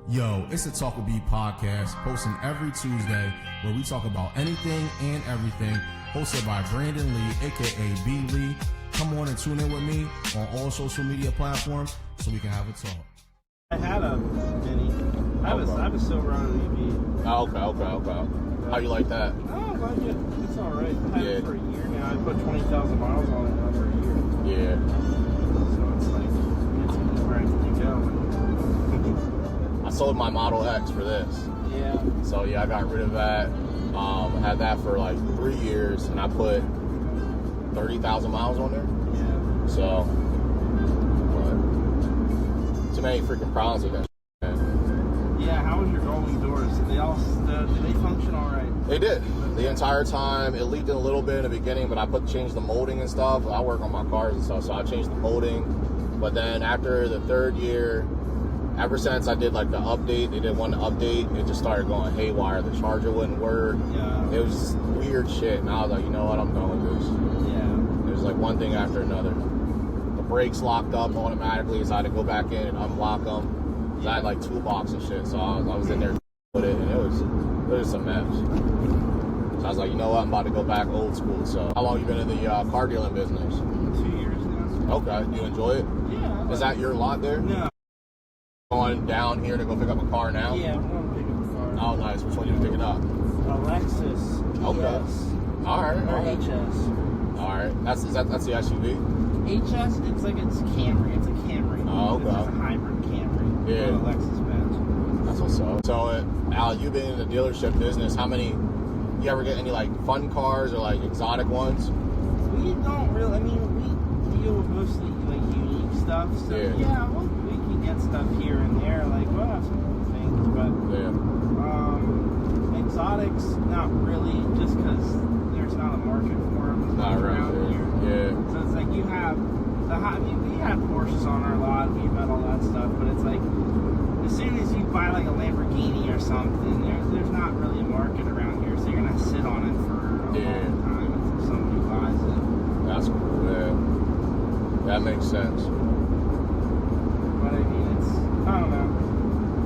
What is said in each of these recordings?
Yo, it's the Talk with B podcast, posting every Tuesday, where we talk about anything and everything, hosted by Branden-Lee, aka B Lee. Come on and tune in with me on all social media platforms so we can have a talk. I had a Mini. I have a silver on an EV. Okay. How you like that? Oh, I like it. It's all right. I had it for a year now. I put 20,000 miles on it over a year. Yeah. So it's like, it's where I can go. I sold my Model X for this. Yeah. So yeah, I got rid of that. I had that for like 3 years, and I put 30,000 miles on there. Yeah. So, too many freaking problems with that shit, man. Yeah, how was your rolling doors? Did they function all right? They did. The entire time. It leaked a little bit in the beginning, but I changed the molding and stuff. I work on my cars and stuff, so I changed the molding. But then after the 3rd year, ever since I did like the update, they did one update, it just started going haywire. The charger wouldn't work. Yeah. It was weird shit. And I was like, you know what, I'm done with this. Yeah. It was like one thing after another. The brakes locked up automatically, so I had to go back in and unlock them. I had like toolbox and shit, so I was in there with it, and it was a mess. So I was like, you know what, I'm about to go back old school. So how long you been in the car dealing business? 2 years now. Okay, do you enjoy it? Yeah. Is that your lot there? No. Going down here to go pick up a car now? Yeah, I'm going to pick up a car. Oh, nice. Which one are you picking up? A Lexus ES. Okay. All right. Or HS. All right. That's the SUV? HS, it's Camry. It's a Camry. Oh, okay. It's a hybrid Camry. Yeah. With a Lexus badge. That's what's up. So, Al, you've been in the dealership business. You ever get any like fun cars or like exotic ones? We don't really. I mean, we deal with mostly like unique stuff. So yeah, we can get stuff here and there. Like we'll have some cool things, but exotics, not really. Just because there's not a market for them Not around right here. Yeah. So it's like you have we had Porsches on our lot. We've had all that stuff, but it's like as soon as you buy like a Lamborghini or something, there's not really a market around here. So you're gonna sit on it for a long time until somebody buys it. That's cool. Yeah. That makes sense. But I mean, I don't know.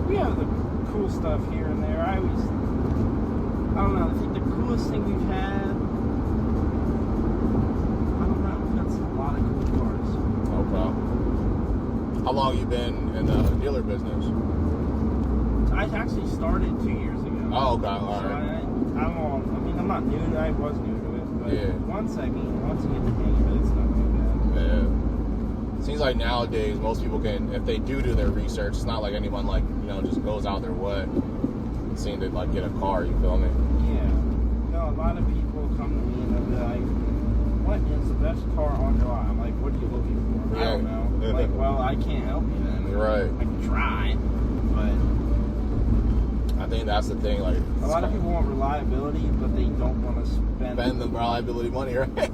We have the cool stuff here and there. I don't know. I think the coolest thing we've had, I don't know. We've had a lot of cool cars. Okay. How long you been in the dealer business? I actually started 2 years ago. Oh, okay. All right. I'm not new. I was new to it, but once you get the hang of it, it's not too bad. Yeah. Seems like nowadays most people can, if they do their research, it's not like anyone just goes out their way. Seem to like get a car. You feel me? Yeah. No, a lot of people come to me and they'll be like, "What is the best car on your lot?" I'm like, "What are you looking for?" Yeah. I don't know. Like, well, I can't help you then. You're right. I can try, but I think that's the thing. Like a lot of people want reliability, but they don't want to spend the reliability money, right?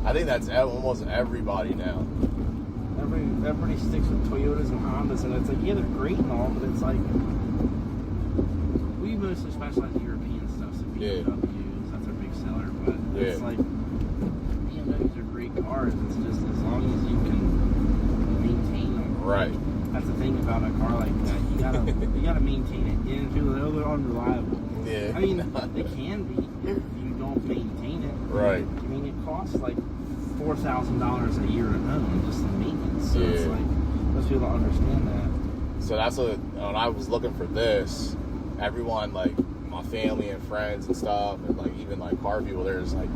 I think that's almost everybody now. Everybody sticks with Toyotas and Hondas, and it's like, yeah, they're great and all, but it's like we mostly specialize in European stuff, so BMWs, that's our big seller. But it's like BMWs are great cars. It's just as long as you can maintain them. Right. That's the thing about a car like that. You gotta maintain it. And if you're a little bit unreliable. Yeah. I mean, they can be if you don't maintain it. Right. I mean, it costs like $4,000 a year to own, just the maintenance. So it's like most people don't understand that. So that's when I was looking for this, everyone, like my family and friends and stuff, and like even like car people, they're just like,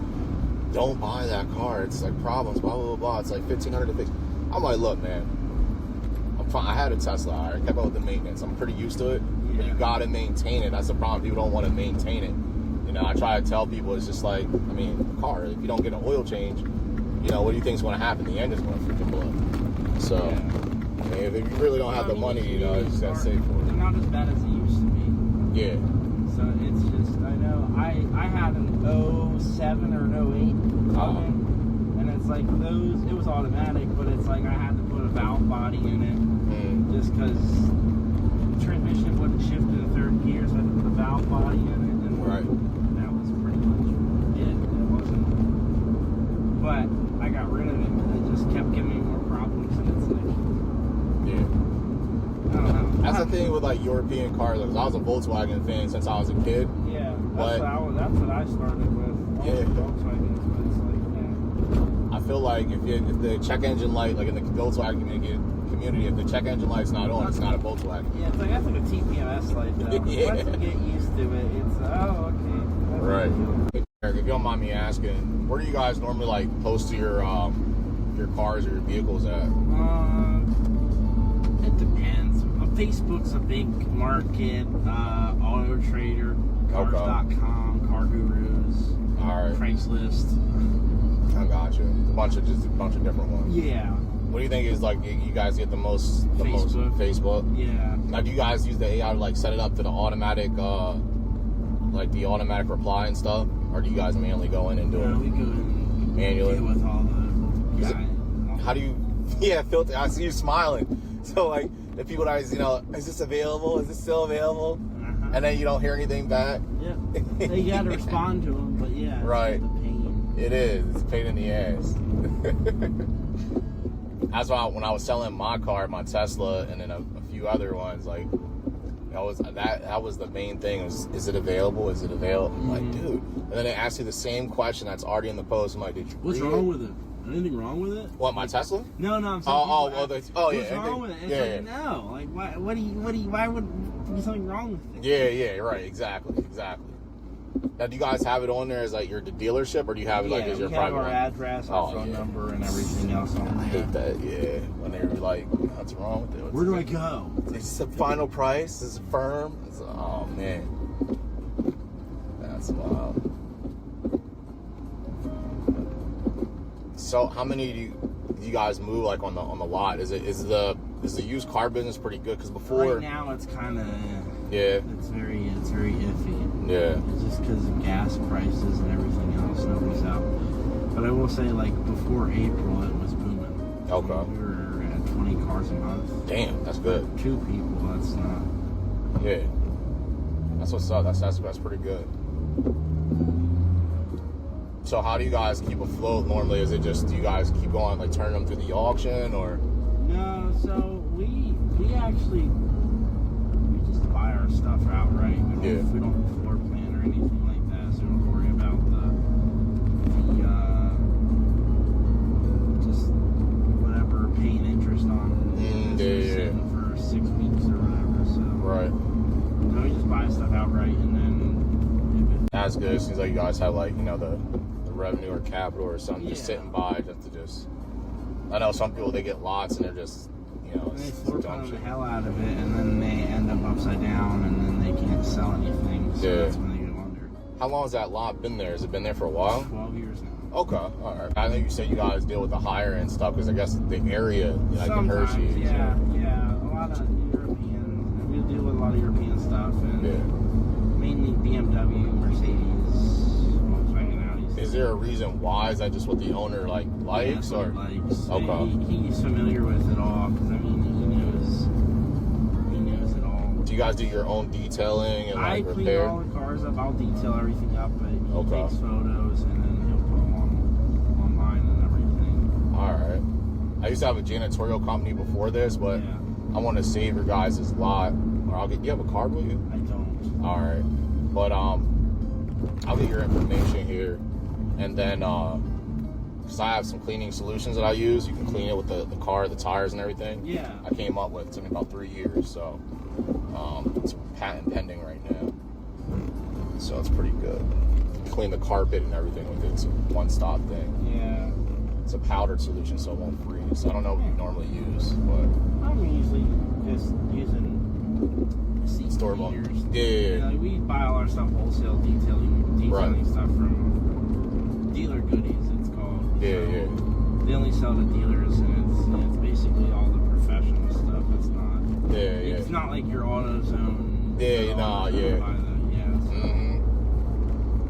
don't buy that car. It's like problems, blah, blah, blah, blah. It's like $1,500 to fix. I'm like, look, man, I'm fine. I had a Tesla. I kept up with the maintenance. I'm pretty used to it. Yeah. But you got to maintain it. That's the problem. People don't want to maintain it. I try to tell people it's just like, I mean, a car, if you don't get an oil change, what do you think is going to happen? The engine's going to freaking blow. So, I mean, if you really don't have the money, you just got to save for it. They're not as bad as they used to be. Yeah. So it's just, I know, I had an 07 or an 08 oven, and it's like it was automatic, but it's like I had to put a valve body in it just because the transmission wouldn't shift in the 3rd gear, so I had to put a valve body in it. And that was pretty much it. It wasn't, but I got rid of it, and it just kept giving me more problems, and it's like, I don't know. That's the thing with like European cars. Like, I was a Volkswagen fan since I was a kid. Yeah, But- that's what I started with. All Yeah. the Volkswagens, but it's like, I feel like if the check engine light, like in the Volkswagen community, if the check engine light's not on, it's not a Volkswagen. yeah, it's like that's like a TPMS light though. Yeah. Once you get used to it, it's okay. That's Right. cool. Eric, if you don't mind me asking, where do you guys normally like post your cars or your vehicles at? It depends. Facebook's a big market. Auto Trader, Cars.com, Car Gurus, All right, Craigslist. I got you. A bunch of different ones. Yeah, What do you think is like you guys get the most Facebook. Facebook? yeah. Now, do you guys use the AI to like set it up to the automatic, like the automatic reply and stuff, or do you guys mainly go in and do We it go and manually? deal with all the Is it- guys. How do you? Yeah, filter. I see you smiling. So like the people that is, is this available? Is this still available? Uh-huh. And then you don't hear anything back. Yeah, you got to respond to them, but yeah, Right. It's a pain. It is. It's a pain in the ass. That's why when I was selling my car, my Tesla, and then a few other ones, like that was the main thing. Is it available? Is it available? I'm like, dude. And then they ask you the same question that's already in the post. I'm like, did you What's read wrong it? with it? Anything wrong with it? What, my Tesla? No, I'm saying. Oh, people well, ask, yeah. What's wrong with it? It's Yeah, like, no. Like, why would be something wrong with it? Yeah, right, exactly. Now, do you guys have it on there as like the dealership, or do you have it like as your we have private our one? address, our Oh, phone yeah. number, and everything else on I there. hate that, yeah. When they're like, what's wrong with it? Where do I go? Is this the final price? Is it firm? Oh, man. That's wild. So, how many do you guys move like on the lot? Is the used car business pretty good? Because before, Right now, it's kind of yeah, it's very iffy. yeah, It's just because of gas prices and everything else. Nobody's out. But I will say, like before April, it was booming. Okay. We were at 20 cars a month. damn, that's good. Two people. That's not. Yeah, that's what's up. That's pretty good. So how do you guys keep afloat normally? Is it just, do you guys keep going, like turning them through the auction, or? No, so we just buy our stuff outright. We don't floor plan or anything like that, so we don't worry about the just whatever paying interest on sitting for 6 weeks or whatever. So Right. So we just buy stuff outright, and then That's good. It seems like you guys have like, the revenue or capital or something just Yeah. sitting by just I know some people, they get lots and they're just, and they it's floor dumb plan the shit. hell out of it, and then they end up upside down, and then they can't sell anything. So Yeah. that's when they go under. How long has that lot been there? Has it been there for a while? 12 years now. Okay, all right. I know you said you guys deal with the higher end stuff because I guess the area, like in Sometimes, Hershey. yeah. A lot of European. We deal with a lot of European stuff, and mainly BMW, Mercedes, Volkswagen, Audis. Is there a reason why? Is that just what the owner likes, That's what or? he likes. Okay. He's familiar with it all because he knows it all. Do you guys do your own detailing and I like clean repair? all the cars up. I'll detail everything up, but he Okay. takes photos and then he'll put them online and everything. All right. I used to have a janitorial company before this, but Yeah. I want to save your guys' lot. Or I'll get. You have a card with you? I don't. All right. But I'll get your information here, and then because I have some cleaning solutions that I use. You can clean it with the car, the tires, and everything. Yeah. I came up with. It took me about 3 years, so it's patent pending right now. So it's pretty good. Clean the carpet and everything with it. It's a one-stop thing. Yeah. It's a powdered solution, so it won't freeze. I don't know what you normally use, but I'm usually just using seat Store-bought. heaters. Yeah. Like, we buy all our stuff wholesale, detailing Right. stuff from dealer goodies. It's called. Yeah. They only sell to dealers, and it's basically all the professional stuff. It's not. Yeah. It's not like your AutoZone. Yeah, nah, yeah. Yeah.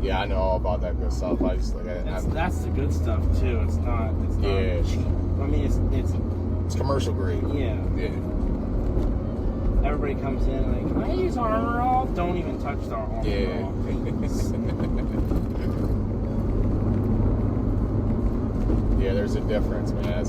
Yeah, I know all about that good stuff. I just like That's the good stuff too. It's not. Yeah. cheap. I mean, it's commercial grade. yeah. Yeah. Everybody comes in like, can I use Armor All? Don't even touch the Armor Yeah. All, please. Yeah, there's a difference, man.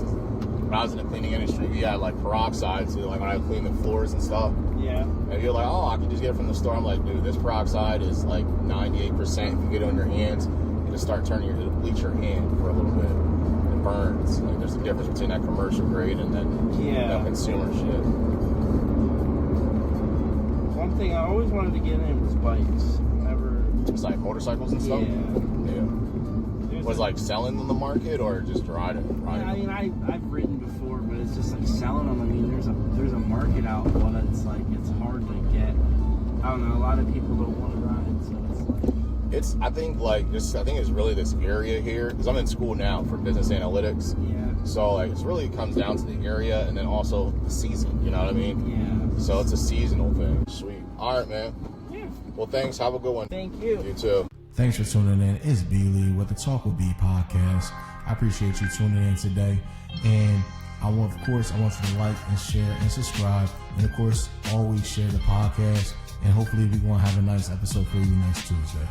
when I was in the cleaning industry, we had like peroxide, so like when I clean the floors and stuff. Yeah. And you're like, oh, I can just get it from the store. I'm like, dude, this peroxide is like 98%. If you get it on your hands, you just start it'll bleach your hand for a little bit. It burns. Like, there's a difference between that commercial grade and then consumer shit. One thing I always wanted to get in was bikes. It's like motorcycles and stuff? Yeah. Was like selling on the market or just riding? Yeah, I mean, I've ridden before, but it's just like selling them. I mean, there's a market out, but it's like it's hard to get. I don't know. A lot of people don't want to ride, so it's like. I think it's really this area here because I'm in school now for business analytics. Yeah. So like it really comes down to the area and then also the season. You know what I mean? Yeah. So it's a seasonal thing. Sweet. All right, man. Yeah. Well, thanks. Have a good one. Thank you. You too. Thanks for tuning in. It's B-Lee with the Talk with B podcast. I appreciate you tuning in today. And I want you to like and share and subscribe. And of course, always share the podcast. And hopefully we're going to have a nice episode for you next Tuesday.